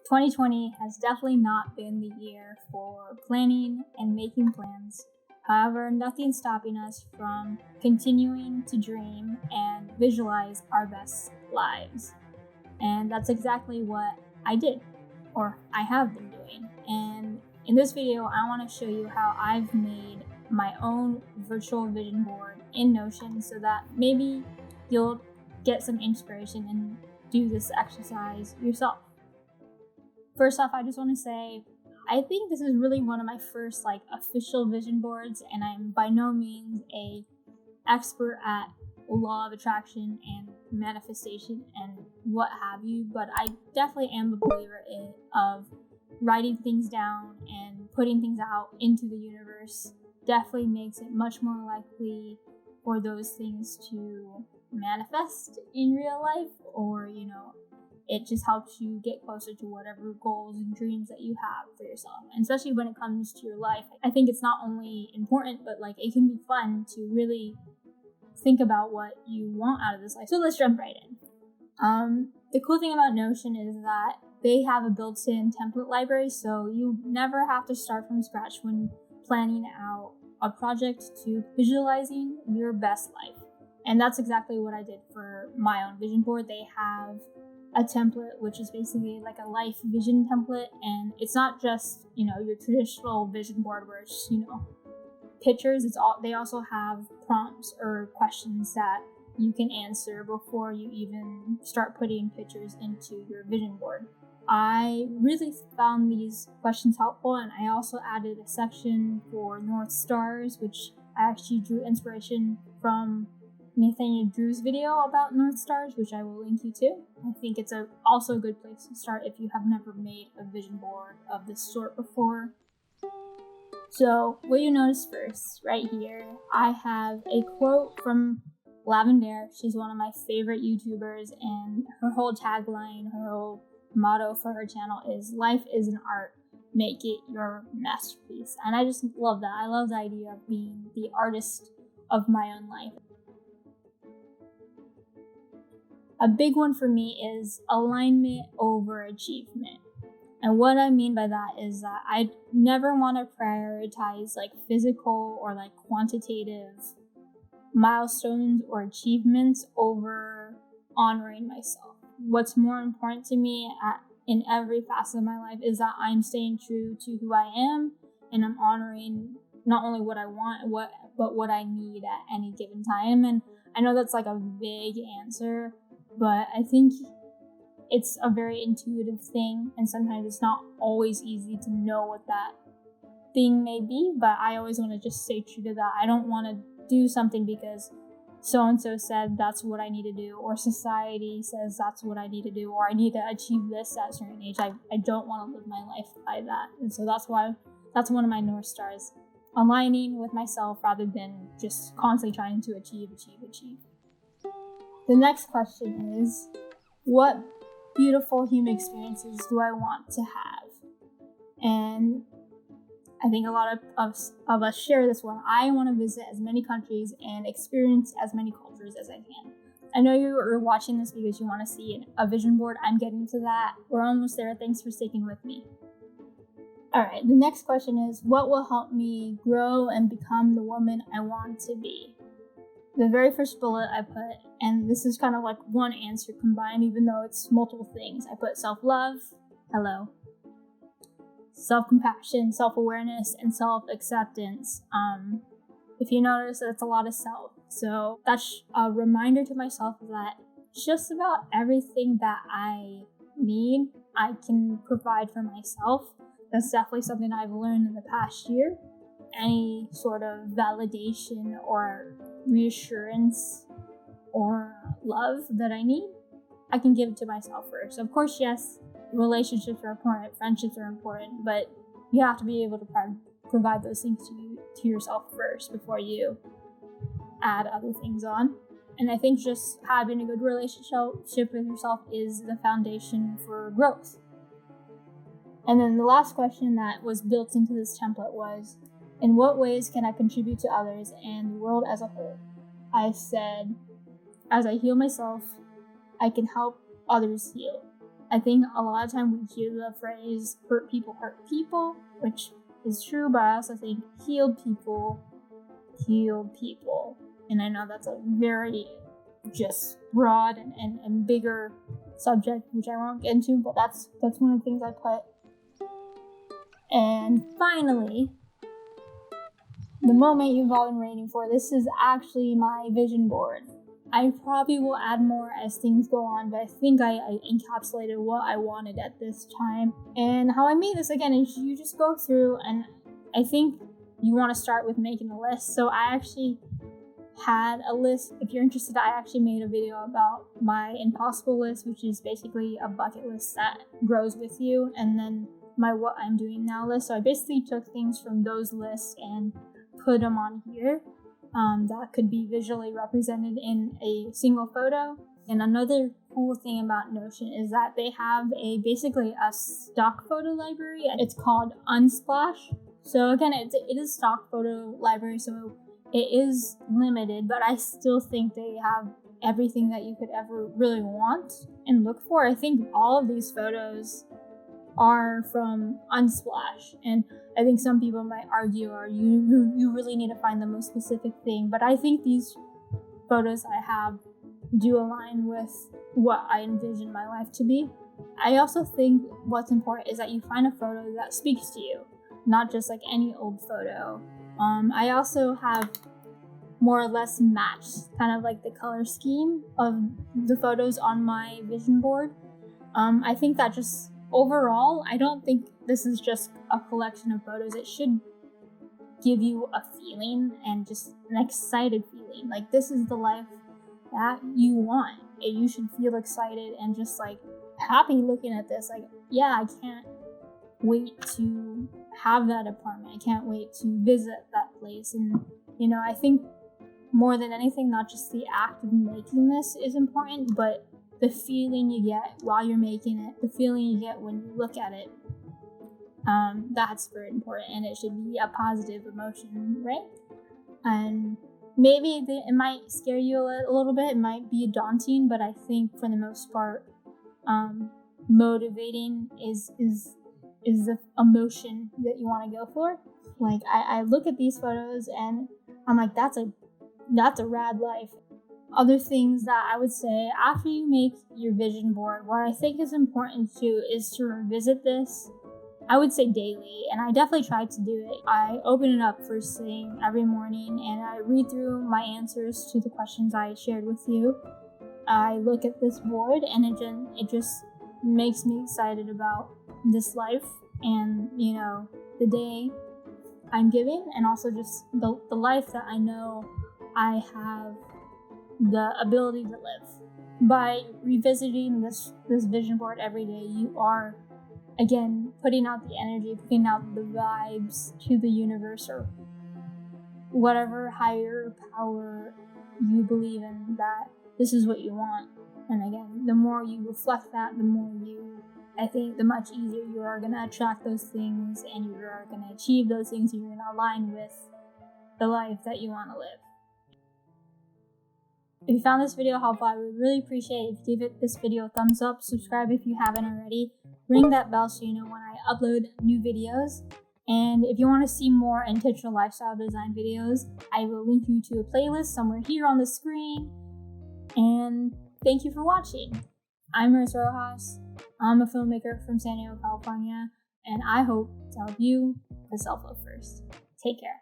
2020 has definitely not been the year for planning and making plans. However, nothing's stopping us from continuing to dream and visualize our best lives. And that's exactly what I did, or I have been doing. And in this video, I want to show you how I've made my own virtual vision board in Notion so that maybe you'll get some inspiration and do this exercise yourself. First off, I just want to say, I think this is really one of my first official vision boards, and I'm by no means a expert at law of attraction and manifestation and what have you, but I definitely am a believer of writing things down and putting things out into the universe. Definitely makes it much more likely for those things to manifest in real life, or it just helps you get closer to whatever goals and dreams that you have for yourself. And especially when it comes to your life, I think it's not only important, but it can be fun to really think about what you want out of this life. So let's jump right in. The cool thing about Notion is that they have a built-in template library, so you never have to start from scratch when planning out a project to visualizing your best life. And that's exactly what I did for my own vision board. They have a template, which is basically like a life vision template, and it's not just your traditional vision board where it's pictures. They also have prompts or questions that you can answer before you even start putting pictures into your vision board. I really found these questions helpful, and I also added a section for North Stars, which I actually drew inspiration from Nathaniel Drew's video about North Stars, which I will link you to. I think it's also a good place to start if you have never made a vision board of this sort before. So what you notice first, right here, I have a quote from Lavender. She's one of my favorite YouTubers, and her whole tagline, her whole motto for her channel is "Life is an art, make it your masterpiece." And I just love that. I love the idea of being the artist of my own life. A big one for me is alignment over achievement. And what I mean by that is that I never want to prioritize physical or quantitative milestones or achievements over honoring myself. What's more important to me in every facet of my life is that I'm staying true to who I am, and I'm honoring not only what I want, but what I need at any given time. And I know that's a big answer, but I think it's a very intuitive thing, and sometimes it's not always easy to know what that thing may be, but I always want to just stay true to that. I don't want to do something because so-and-so said that's what I need to do, or society says that's what I need to do, or I need to achieve this at a certain age. I don't want to live my life by that. And so that's one of my North Stars, aligning with myself rather than just constantly trying to achieve. The next question is, what beautiful human experiences do I want to have? And I think a lot of us share this one. I want to visit as many countries and experience as many cultures as I can. I know you are watching this because you want to see a vision board. I'm getting to that. We're almost there. Thanks for sticking with me. All right, the next question is, what will help me grow and become the woman I want to be? The very first bullet I put, and this is kind of one answer combined, even though it's multiple things. I put self-love, hello, self-compassion, self-awareness, and self-acceptance. If you notice, that's a lot of self. So that's a reminder to myself that just about everything that I need, I can provide for myself. That's definitely something I've learned in the past year. Any sort of validation or reassurance or love that I need, I can give it to myself first. Of course, yes, relationships are important, friendships are important, but you have to be able to provide those things to yourself first before you add other things on. And I think just having a good relationship with yourself is the foundation for growth. And then the last question that was built into this template was, in what ways can I contribute to others and the world as a whole? I said, as I heal myself, I can help others heal. I think a lot of time we hear the phrase hurt people, which is true, but I also think healed people heal people. And I know that's a very just broad and bigger subject, which I won't get into, but that's one of the things I put. And finally, the moment you've all been waiting for, this is actually my vision board. I probably will add more as things go on, but I think I encapsulated what I wanted at this time. And how I made this, again, is you just go through, and I think you want to start with making a list. So I actually had a list. If you're interested, I actually made a video about my impossible list, which is basically a bucket list that grows with you, and then my what I'm doing now list. So I basically took things from those lists and put them on here. That could be visually represented in a single photo. And another cool thing about Notion is that they have basically a stock photo library. It's called Unsplash. So again, it is stock photo library, so it is limited, but I still think they have everything that you could ever really want and look for. I think all of these photos are from Unsplash, and I think some people might argue, or you really need to find the most specific thing, but I think these photos I have do align with what I envision my life to be. I also think what's important is that you find a photo that speaks to you, not just like any old photo. I also have more or less matched kind of like the color scheme of the photos on my vision board. I think that just overall, I don't think this is just a collection of photos. It should give you a feeling, and just an excited feeling. Like, this is the life that you want. And you should feel excited and just like happy looking at this. Like, yeah, I can't wait to have that apartment. I can't wait to visit that place. And, I think more than anything, not just the act of making this is important, but the feeling you get while you're making it, the feeling you get when you look at it, that's very important, and it should be a positive emotion, right? And maybe it might scare you a little bit, it might be daunting, but I think for the most part, motivating is the emotion that you want to go for. Like, I look at these photos and I'm like, that's a rad life. Other things that I would say after you make your vision board, what I think is important too is to revisit this, I would say daily, and I definitely try to do it. I open it up first thing every morning and I read through my answers to the questions I shared with you. I look at this board and it just makes me excited about this life and, the day I'm giving, and also just the life that I know I have the ability to live. By revisiting this vision board every day, you are, again, putting out the energy, putting out the vibes to the universe, or whatever higher power you believe in, that this is what you want. And again, the more you reflect that, I think the much easier you are going to attract those things, and you are going to achieve those things, and you're going to align with the life that you want to live. If you found this video helpful, I would really appreciate it if you give this video a thumbs up, subscribe if you haven't already, ring that bell so you know when I upload new videos, and if you want to see more intentional lifestyle design videos, I will link you to a playlist somewhere here on the screen, and thank you for watching. I'm Marissa Roxas. I'm a filmmaker from San Diego, California, and I hope to help you put self-love first. Take care.